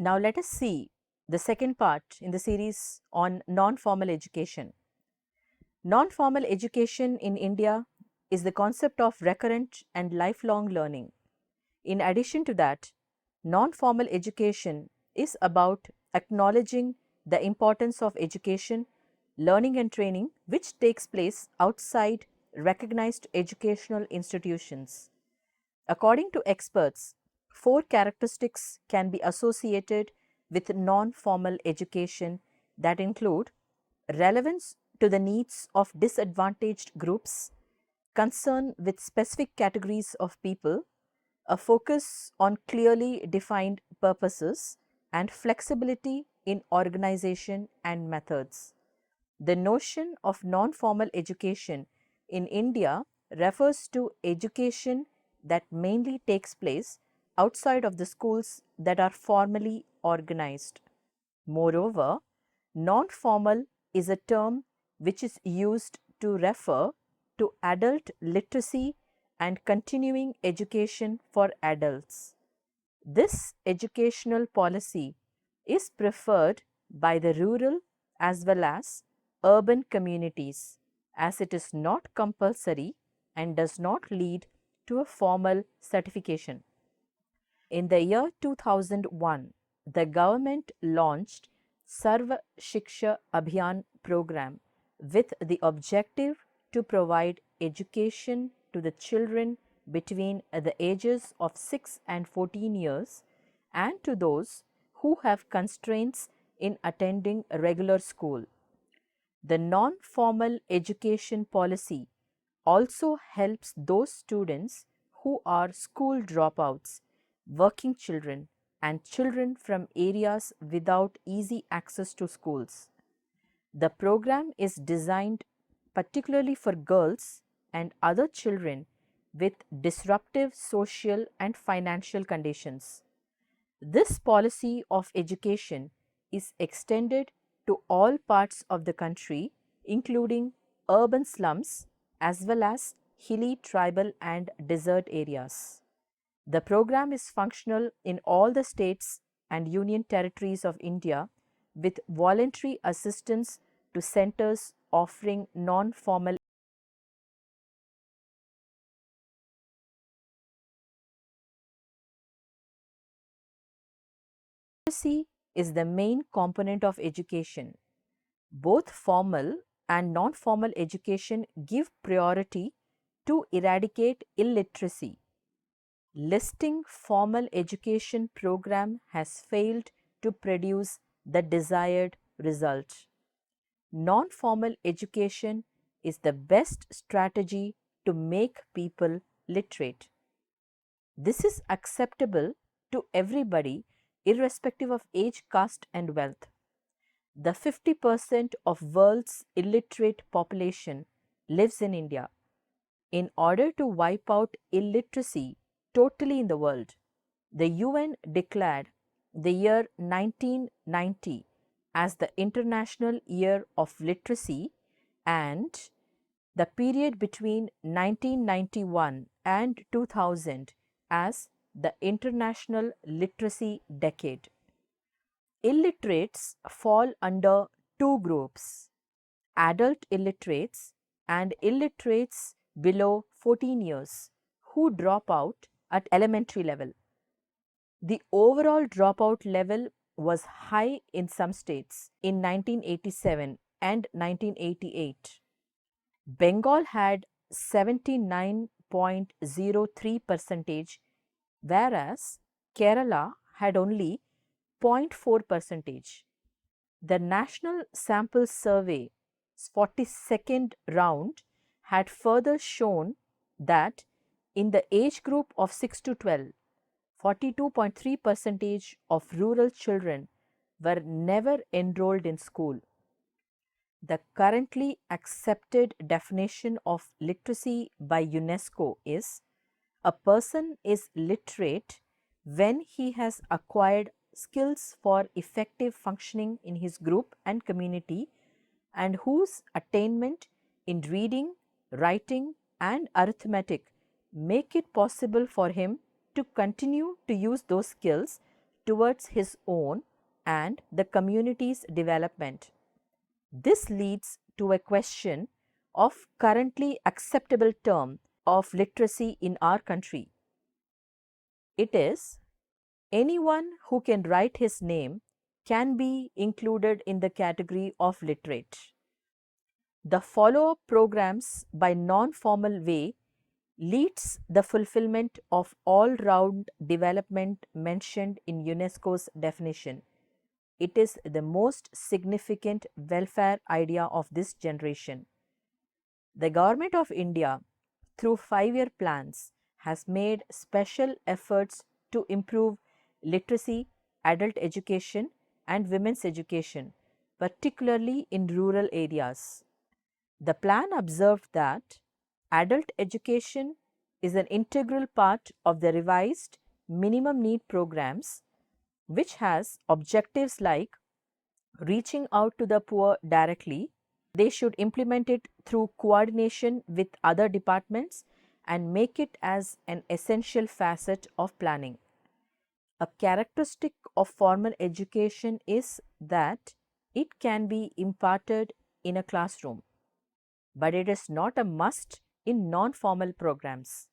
Now let us see the second part in the series on non-formal education. Non-formal education in India is the concept of recurrent and lifelong learning. In addition to that, non-formal education is about acknowledging the importance of education, learning and training which takes place outside recognized educational institutions. According to experts, four characteristics can be associated with non-formal education that include relevance to the needs of disadvantaged groups, concern with specific categories of people, a focus on clearly defined purposes, and flexibility in organization and methods. The notion of non-formal education in India refers to education that mainly takes place outside of the schools that are formally organized. Moreover, non-formal is a term which is used to refer to adult literacy and continuing education for adults. This educational policy is preferred by the rural as well as urban communities, as it is not compulsory and does not lead to a formal certification. In the year 2001, the government launched Sarva Shiksha Abhiyan program with the objective to provide education to the children between the ages of 6 and 14 years and to those who have constraints in attending regular school. The non-formal education policy also helps those students who are school dropouts, working children, and children from areas without easy access to schools. The program is designed particularly for girls and other children with disruptive social and financial conditions. This policy of education is extended to all parts of the country, including urban slums as well as hilly, tribal, and desert areas. The program is functional in all the states and union territories of India with voluntary assistance to centers offering non-formal literacy is the main component of education. Both formal and non-formal education give priority to eradicate illiteracy. Listing formal education program has failed to produce the desired result. Non-formal education is the best strategy to make people literate. This is acceptable to everybody irrespective of age, caste and wealth. The 50% of world's illiterate population lives in India. In order to wipe out illiteracy totally in the world, the UN declared the year 1990 as the International Year of Literacy and the period between 1991 and 2000 as the International Literacy Decade. Illiterates fall under two groups: adult illiterates and illiterates below 14 years who drop out at elementary level. The overall dropout level was high in some states in 1987 and 1988. Bengal had 79.03 percentage, whereas Kerala had only 0.4 percentage. The National Sample Survey's 42nd round had further shown that in the age group of 6 to 12, 42.3 percentage of rural children were never enrolled in school. The currently accepted definition of literacy by UNESCO is: a person is literate when he has acquired skills for effective functioning in his group and community and whose attainment in reading, writing and arithmetic make it possible for him to continue to use those skills towards his own and the community's development. This leads to a question of currently acceptable term of literacy in our country. It is, anyone who can write his name can be included in the category of literate. The follow-up programs by non-formal way leads the fulfillment of all-round development mentioned in UNESCO's definition. It is the most significant welfare idea of this generation. The Government of India, through 5-year plans, has made special efforts to improve literacy, adult education, and women's education, particularly in rural areas. The plan observed that adult education is an integral part of the revised minimum need programs, which has objectives like reaching out to the poor directly. They should implement it through coordination with other departments and make it as an essential facet of planning. A characteristic of formal education is that it can be imparted in a classroom, but it is not a must in non-formal programs.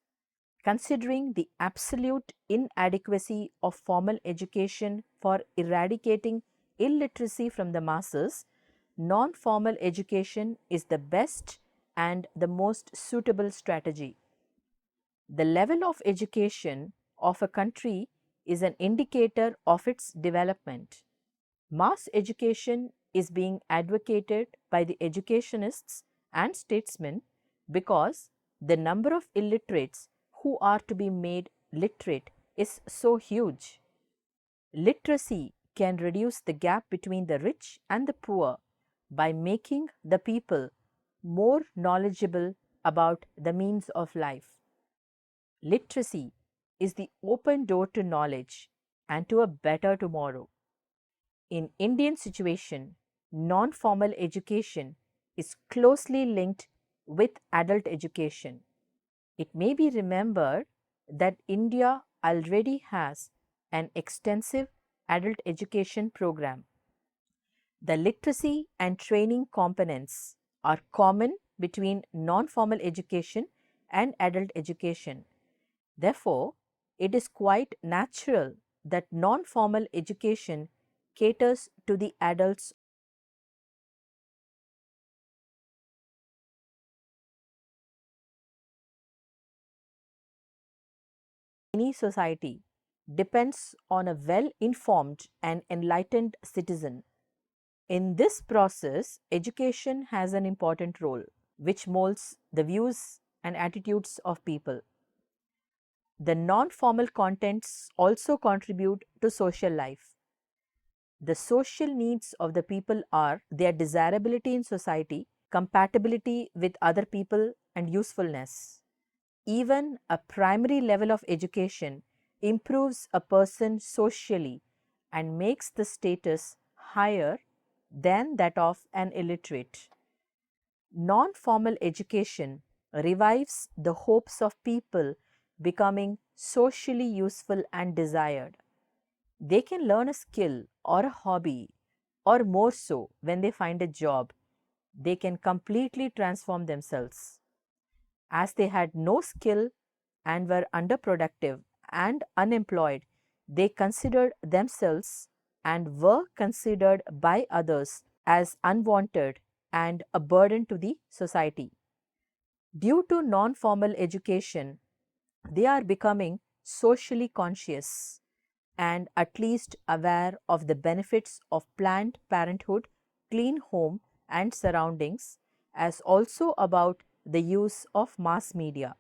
Considering the absolute inadequacy of formal education for eradicating illiteracy from the masses, non-formal education is the best and the most suitable strategy. The level of education of a country is an indicator of its development. Mass education is being advocated by the educationists and statesmen because the number of illiterates who are to be made literate is so huge. Literacy can reduce the gap between the rich and the poor by making the people more knowledgeable about the means of life. Literacy is the open door to knowledge and to a better tomorrow. In Indian situation, non-formal education is closely linked with adult education. It may be remembered that India already has an extensive adult education program. The literacy and training components are common between non-formal education and adult education. Therefore, it is quite natural that non-formal education caters to the adults. Any society depends on a well-informed and enlightened citizen. In this process, education has an important role, which molds the views and attitudes of people. The non-formal contents also contribute to social life. The social needs of the people are their desirability in society, compatibility with other people, and usefulness. Even a primary level of education improves a person socially and makes the status higher than that of an illiterate. Non-formal education revives the hopes of people becoming socially useful and desired. They can learn a skill or a hobby, or more so when they find a job, they can completely transform themselves. As they had no skill and were underproductive and unemployed, they considered themselves and were considered by others as unwanted and a burden to the society. Due to non-formal education, they are becoming socially conscious and at least aware of the benefits of planned parenthood, clean home and surroundings, as also about the use of mass media.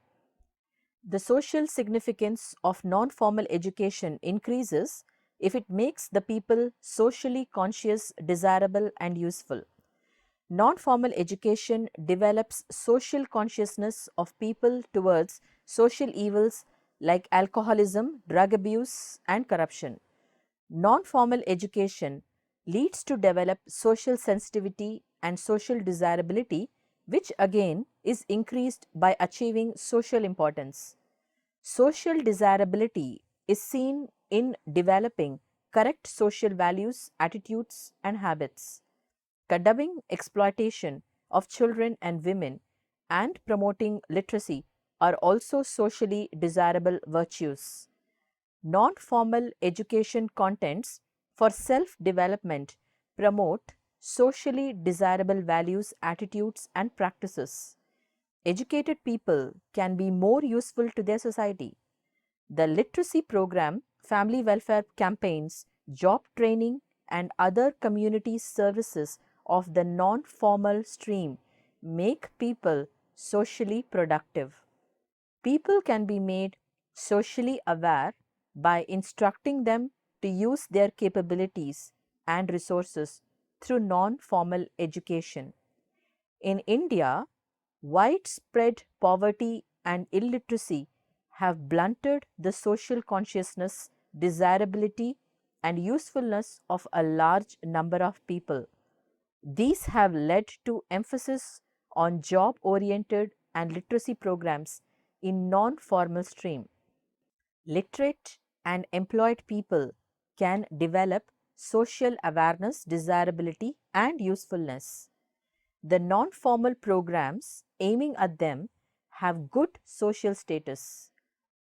The social significance of non-formal education increases if it makes the people socially conscious, desirable and useful. Non-formal education develops social consciousness of people towards social evils like alcoholism, drug abuse and corruption. Non-formal education leads to develop social sensitivity and social desirability, which again is increased by achieving social importance. Social desirability is seen in developing correct social values, attitudes, and habits. Curbing exploitation of children and women and promoting literacy are also socially desirable virtues. Non formal education contents for self development promote socially desirable values, attitudes, and practices. Educated people can be more useful to their society. The literacy program, family welfare campaigns, job training, and other community services of the non formal stream make people socially productive. People can be made socially aware by instructing them to use their capabilities and resources through non formal education. In India, widespread poverty and illiteracy have blunted the social consciousness, desirability, and usefulness of a large number of people. These have led to emphasis on job oriented and literacy programs in non formal stream. Literate and employed people can develop social awareness, desirability, and usefulness. The non formal programs aiming at them have good social status.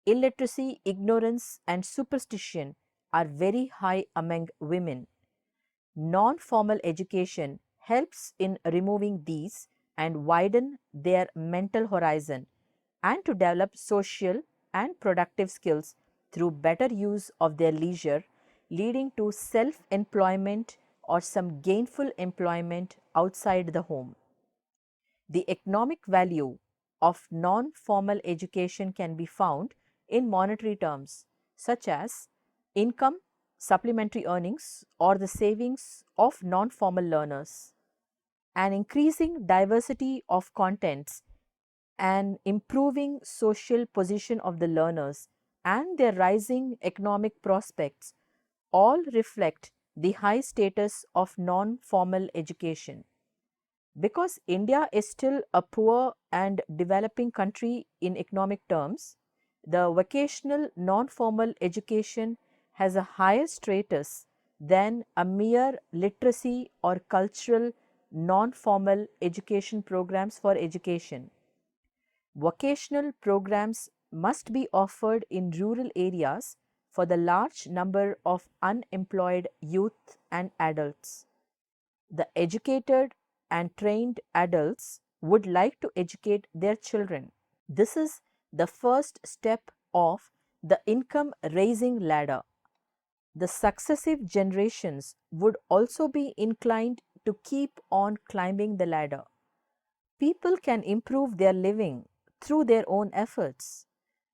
Illiteracy, ignorance, and superstition are very high among women. Non formal education helps in removing these and widen their mental horizon and to develop social and productive skills through better use of their leisure, leading to self employment or some gainful employment outside the home. The economic value of non formal education can be found in monetary terms, such as income, supplementary earnings, or the savings of non formal learners. An increasing diversity of contents and improving social position of the learners and their rising economic prospects all reflect the high status of non formal education. Because India is still a poor and developing country in economic terms, the vocational non formal education has a higher status than a mere literacy or cultural non formal education programs for education. Vocational programs must be offered in rural areas for the large number of unemployed youth and adults. The educated and trained adults would like to educate their children. This is the first step of the income raising ladder. The successive generations would also be inclined to keep on climbing the ladder. People can improve their living through their own efforts.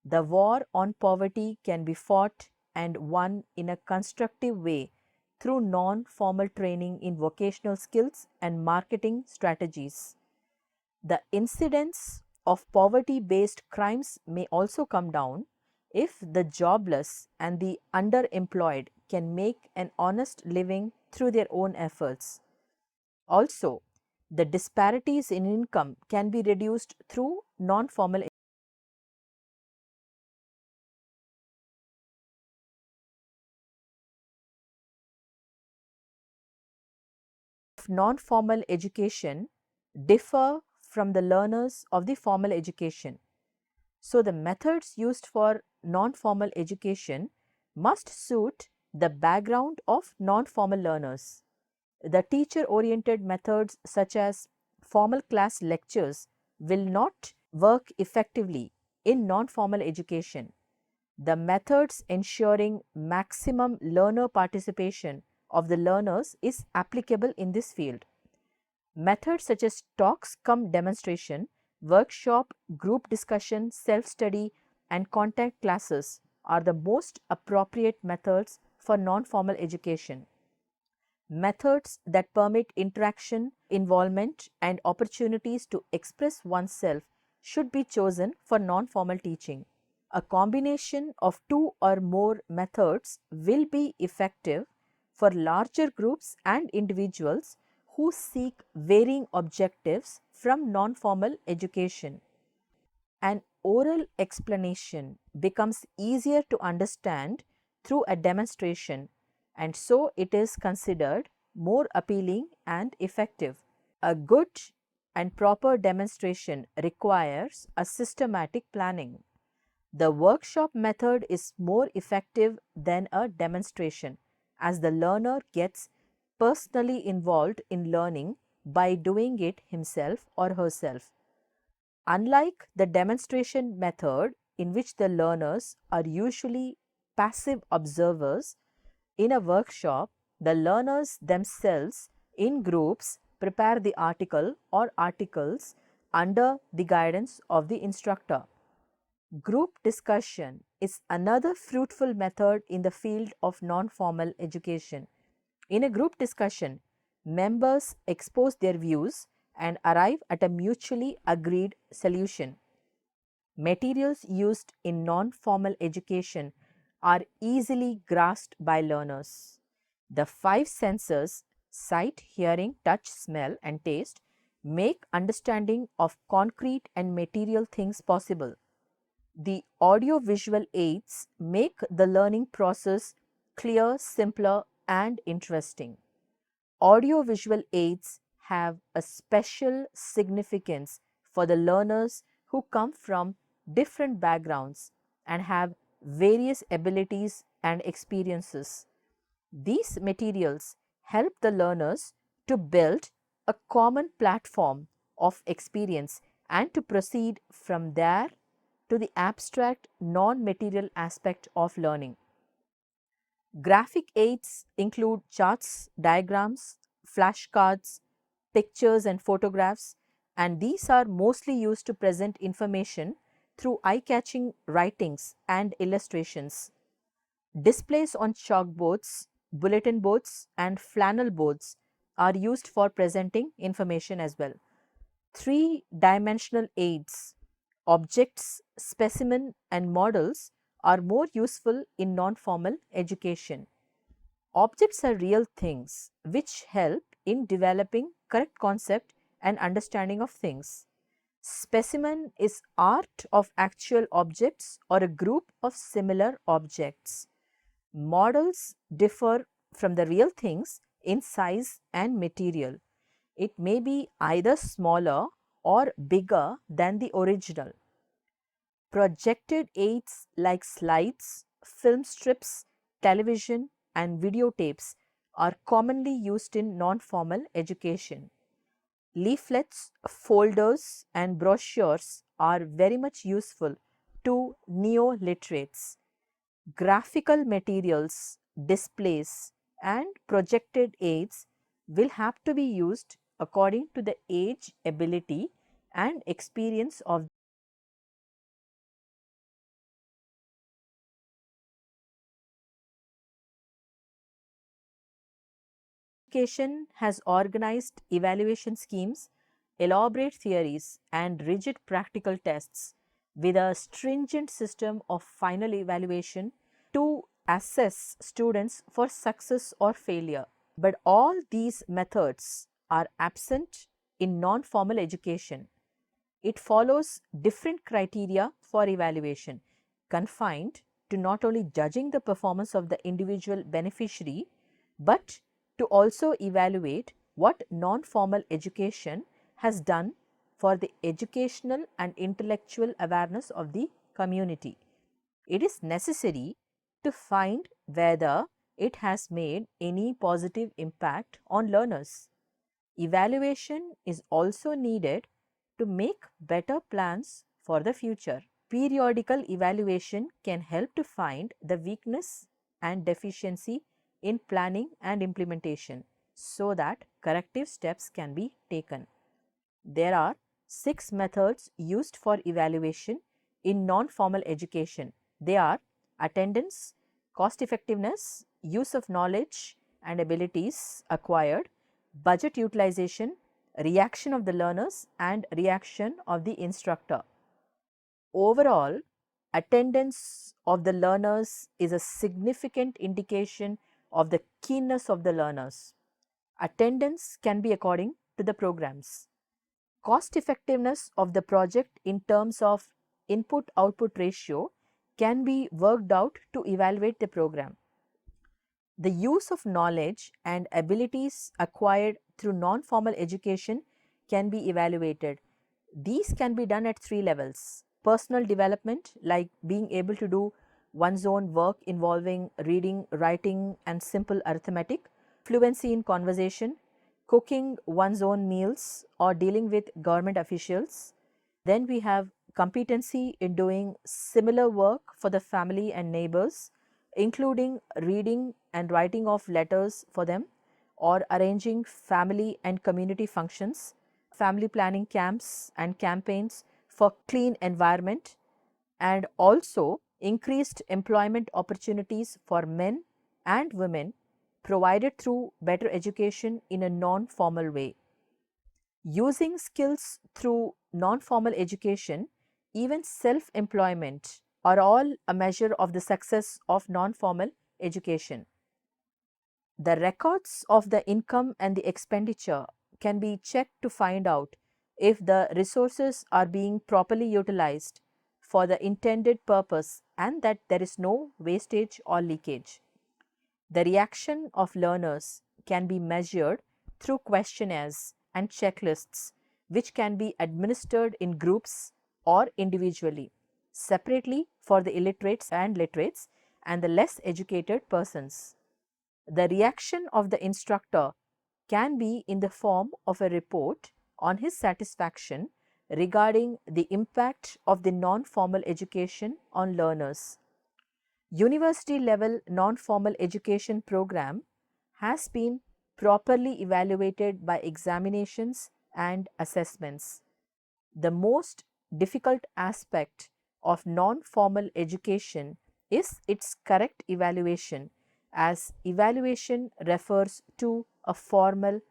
The war on poverty can be fought and won in a constructive way through non formal training in vocational skills and marketing strategies. The incidence of poverty based crimes may also come down if the jobless and the underemployed can make an honest living through their own efforts. Also, the disparities in income can be reduced through non-formal education differ from the learners of the formal education. So, the methods used for non-formal education must suit the background of non-formal learners. The teacher-oriented methods such as formal class lectures will not work effectively in non-formal education. The methods ensuring maximum learner participation of the learners is applicable in this field. Methods such as talks cum demonstration, workshop, group discussion, self-study, and contact classes are the most appropriate methods for non-formal education. Methods that permit interaction, involvement, and opportunities to express oneself should be chosen for non-formal teaching. A combination of two or more methods will be effective for larger groups and individuals who seek varying objectives from non-formal education. An oral explanation becomes easier to understand through a demonstration, and so it is considered more appealing and effective. A good and proper demonstration requires a systematic planning. The workshop method is more effective than a demonstration as the learner gets personally involved in learning by doing it himself or herself. Unlike the demonstration method, in which the learners are usually passive observers, in a workshop, the learners themselves in groups prepare the article or articles under the guidance of the instructor. Group discussion is another fruitful method in the field of non-formal education. In a group discussion, members expose their views and arrive at a mutually agreed solution. Materials used in non-formal education are easily grasped by learners. The five senses, sight, hearing, touch, smell, and taste, make understanding of concrete and material things possible. The audio-visual aids make the learning process clear, simpler, and interesting. Audio-visual aids have a special significance for the learners who come from different backgrounds and have various abilities and experiences. These materials help the learners to build a common platform of experience and to proceed from there to the abstract non-material aspect of learning. Graphic aids include charts, diagrams, flashcards, pictures and photographs, and these are mostly used to present information through eye-catching writings and illustrations. Displays on chalkboards, bulletin boards and flannel boards are used for presenting information as well. Three-dimensional aids, objects, specimen and models are more useful in non-formal education. Objects are real things which help in developing correct concept and understanding of things. Specimen is art of actual objects or a group of similar objects. Models differ from the real things in size and material. It may be either smaller or bigger than the original. Projected aids like slides, film strips, television and videotapes are commonly used in non-formal education. Leaflets, folders and brochures are very much useful to neo-literates. Graphical materials, displays and projected aids will have to be used according to the age, ability and experience of education has organized evaluation schemes, elaborate theories and rigid practical tests with a stringent system of final evaluation to assess students for success or failure. But all these methods are absent in non-formal education. It follows different criteria for evaluation, confined to not only judging the performance of the individual beneficiary, but to also evaluate what non-formal education has done for the educational and intellectual awareness of the community. It is necessary to find whether it has made any positive impact on learners. Evaluation is also needed to make better plans for the future. Periodical evaluation can help to find the weakness and deficiency in planning and implementation so that corrective steps can be taken. There are 6 methods used for evaluation in non-formal education. They are attendance, cost effectiveness, use of knowledge and abilities acquired, budget utilization, reaction of the learners and reaction of the instructor. Overall, attendance of the learners is a significant indication of the keenness of the learners. Attendance can be according to the programs. Cost effectiveness of the project in terms of input-output ratio can be worked out to evaluate the program. The use of knowledge and abilities acquired through non formal education can be evaluated. These can be done at three levels: personal development, like being able to do one's own work involving reading, writing, and simple arithmetic; fluency in conversation; cooking one's own meals, or dealing with government officials. Then we have competency in doing similar work for the family and neighbors, including reading and writing of letters for them, or arranging family and community functions, family planning camps and campaigns for clean environment, and also increased employment opportunities for men and women provided through better education in a non formal way. Using skills through non formal education, even self employment, are all a measure of the success of non formal education. The records of the income and the expenditure can be checked to find out if the resources are being properly utilized for the intended purpose and that there is no wastage or leakage. The reaction of learners can be measured through questionnaires and checklists, which can be administered in groups or individually, separately for the illiterates and literates and the less educated persons. The reaction of the instructor can be in the form of a report on his satisfaction regarding the impact of the non formal education on learners. University level non formal education program has been properly evaluated by examinations and assessments. The most difficult aspect of non formal education is its correct evaluation, as evaluation refers to a formal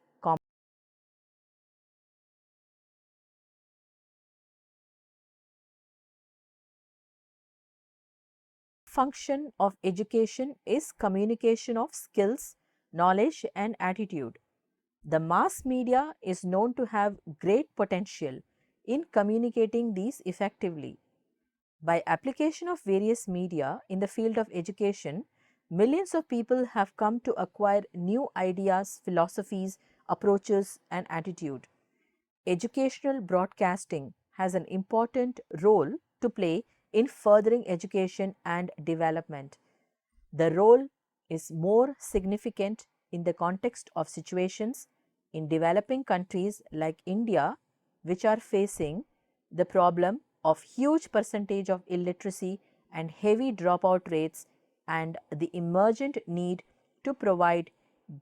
function of education is communication of skills, knowledge, and attitude. The mass media is known to have great potential in communicating these effectively. By application of various media in the field of education, millions of people have come to acquire new ideas, philosophies, approaches, and attitude. Educational broadcasting has an important role to play in furthering education and development. The role is more significant in the context of situations in developing countries like India, which are facing the problem of huge percentage of illiteracy and heavy dropout rates, and the emergent need to provide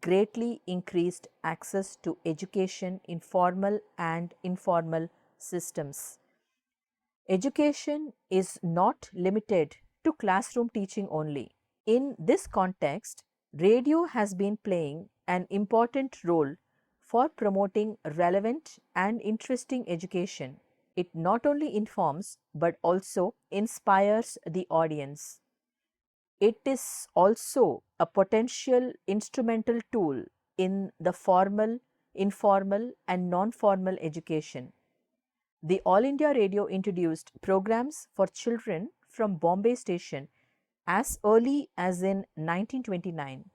greatly increased access to education in formal and informal systems. Education is not limited to classroom teaching only. In this context, radio has been playing an important role for promoting relevant and interesting education. It not only informs but also inspires the audience. It is also a potential instrumental tool in the formal, informal, and non formal education. The All India Radio introduced programs for children from Bombay station as early as in 1929,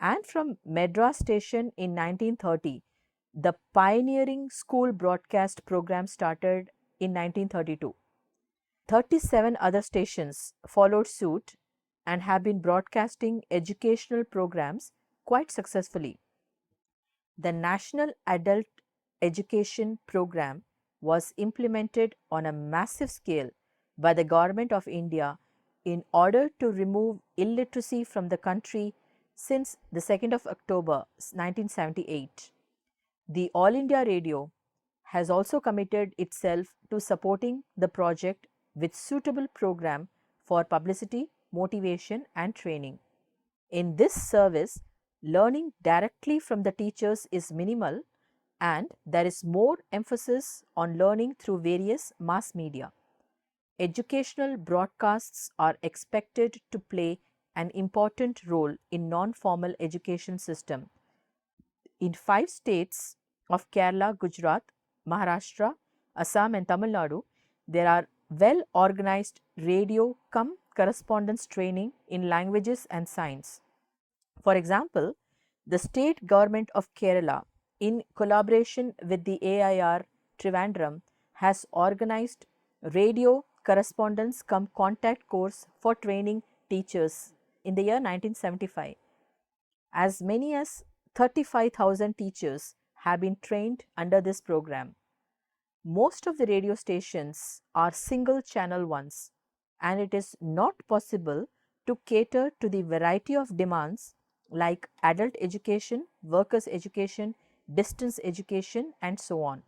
and from Madras station in 1930. The pioneering school broadcast program started in 1932. 37 other stations followed suit and have been broadcasting educational programs quite successfully. The National Adult Education Program was implemented on a massive scale by the Government of India in order to remove illiteracy from the country since the 2nd of October 1978. The All India Radio has also committed itself to supporting the project with suitable program for publicity, motivation and training. In this service, learning directly from the teachers is minimal and there is more emphasis on learning through various mass media. Educational broadcasts are expected to play an important role in non-formal education system. In 5 states of Kerala, Gujarat, Maharashtra, Assam and Tamil Nadu, there are well organized radio cum correspondence training in languages and science. For example, the state government of Kerala, in collaboration with the AIR Trivandrum, has organized radio correspondence cum contact course for training teachers in the year 1975. As many as 35,000 teachers have been trained under this program. Most of the radio stations are single channel ones, and it is not possible to cater to the variety of demands like adult education, workers' education, distance education, and so on.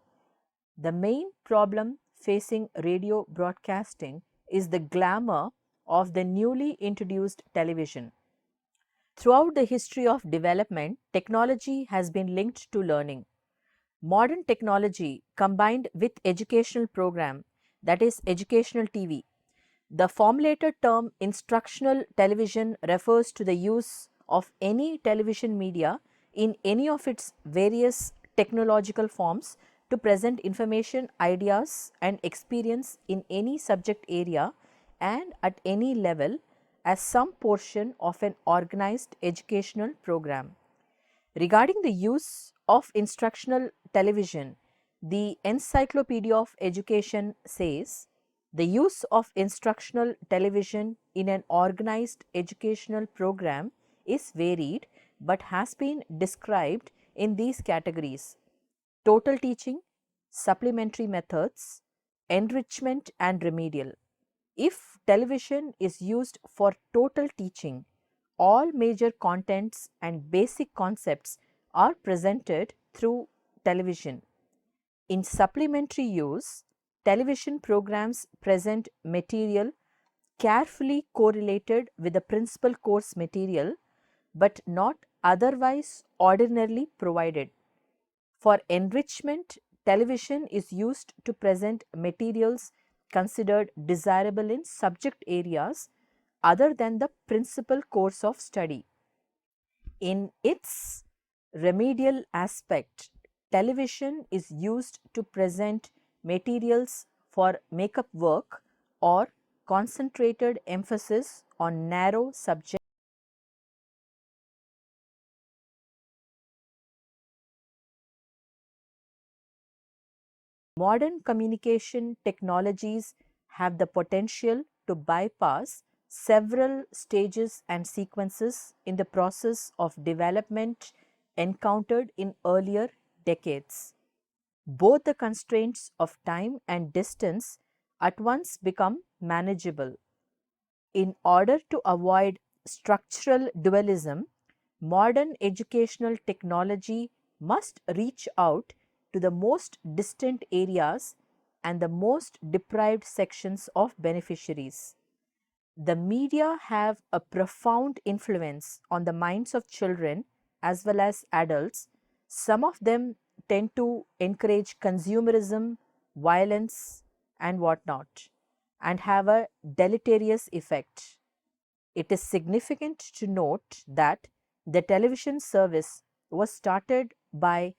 The main problem facing radio broadcasting is the glamour of the newly introduced television. Throughout the history of development, technology has been linked to learning. Modern technology combined with educational program, that is educational TV. The formulated term instructional television refers to the use of any television media in any of its various technological forms to present information, ideas and experience in any subject area and at any level as some portion of an organized educational program. Regarding the use of instructional television, the Encyclopedia of Education says, the use of instructional television in an organized educational program is varied but has been described in these categories: total teaching, supplementary methods, enrichment and remedial. If television is used for total teaching, all major contents and basic concepts are presented through television. In supplementary use, television programs present material carefully correlated with the principal course material but not otherwise ordinarily provided. For enrichment, television is used to present materials considered desirable in subject areas other than the principal course of study. In its remedial aspect, television is used to present materials for makeup work or concentrated emphasis on narrow subject. Modern communication technologies have the potential to bypass several stages and sequences in the process of development encountered in earlier decades. Both the constraints of time and distance at once become manageable. In order to avoid structural dualism, modern educational technology must reach out to the most distant areas and the most deprived sections of beneficiaries. The media have a profound influence on the minds of children as well as adults. Some of them tend to encourage consumerism, violence, and whatnot, and have a deleterious effect. It is significant to note that the television service was started by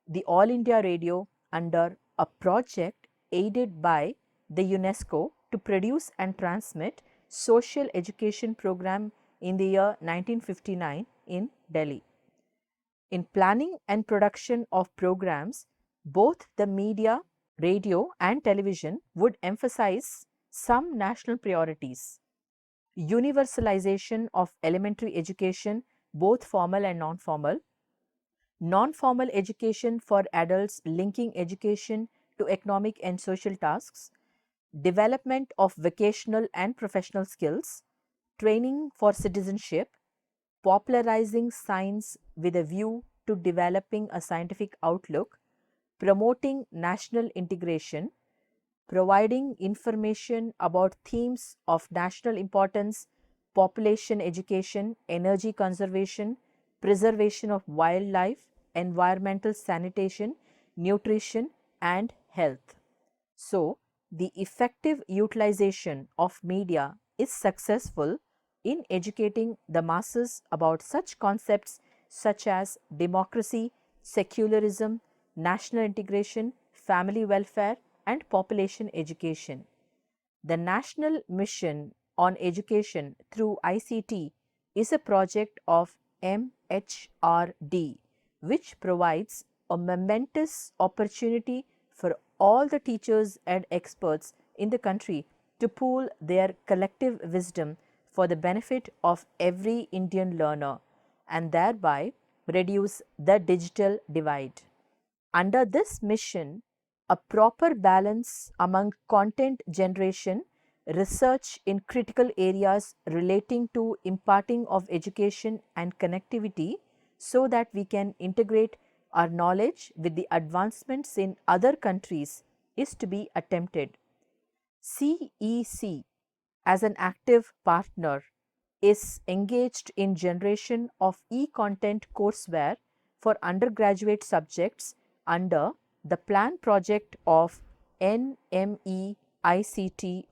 the All India Radio under a project aided by the Unesco to produce and transmit social education program in the year 1959 in Delhi. In planning and production of programs, both the media, radio and television would emphasize some national priorities: universalization of elementary education, both formal and non-formal, non-formal education for adults linking education to economic and social tasks, development of vocational and professional skills, training for citizenship, popularizing science with a view to developing a scientific outlook, promoting national integration, providing information about themes of national importance, population education, energy conservation, preservation of wildlife, environmental sanitation, nutrition and health. So, the effective utilization of media is successful in educating the masses about such concepts such as democracy, secularism, national integration, family welfare and population education. The National Mission on Education through ICT is a project of MHRD, which provides a momentous opportunity for all the teachers and experts in the country to pool their collective wisdom for the benefit of every Indian learner and thereby reduce the digital divide. Under this mission, a proper balance among content generation, research in critical areas relating to imparting of education and connectivity so that we can integrate our knowledge with the advancements in other countries is to be attempted. CEC, as an active partner, is engaged in generation of e-content courseware for undergraduate subjects under the plan project of NME-ICT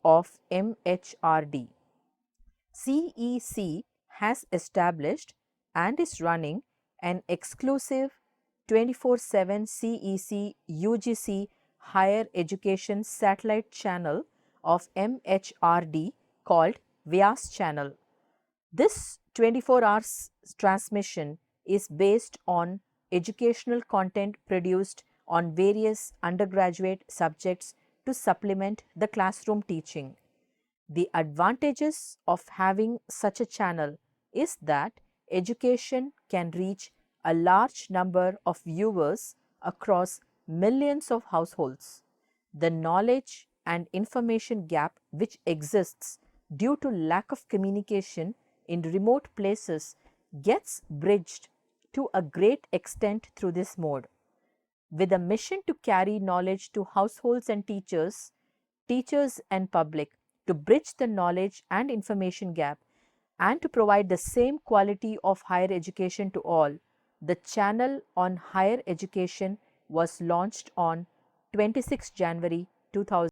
of MHRD. CEC has established and is running an exclusive 24/7 CEC UGC higher education satellite channel of MHRD called Vyas channel. This 24 hours transmission is based on educational content produced on various undergraduate subjects to supplement the classroom teaching. The advantages of having such a channel is that education can reach a large number of viewers across millions of households. The knowledge and information gap which exists due to lack of communication in remote places gets bridged to a great extent through this mode. With a mission to carry knowledge to households and teachers and public, to bridge the knowledge and information gap, and to provide the same quality of higher education to all, the channel on higher education was launched on 26 January 2000.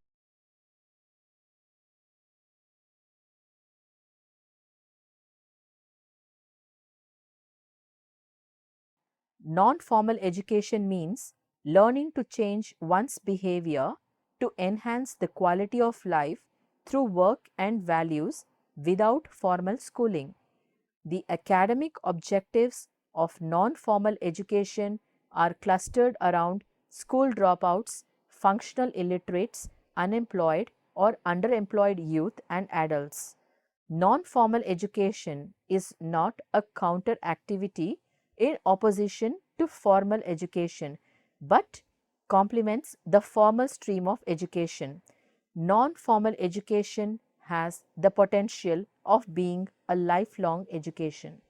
Non-formal education means learning to change one's behavior to enhance the quality of life through work and values without formal schooling. The academic objectives of non-formal education are clustered around school dropouts, functional illiterates, unemployed or underemployed youth and adults. Non-formal education is not a counter activity in opposition to formal education, but complements the formal stream of education. Non-formal education has the potential of being a lifelong education.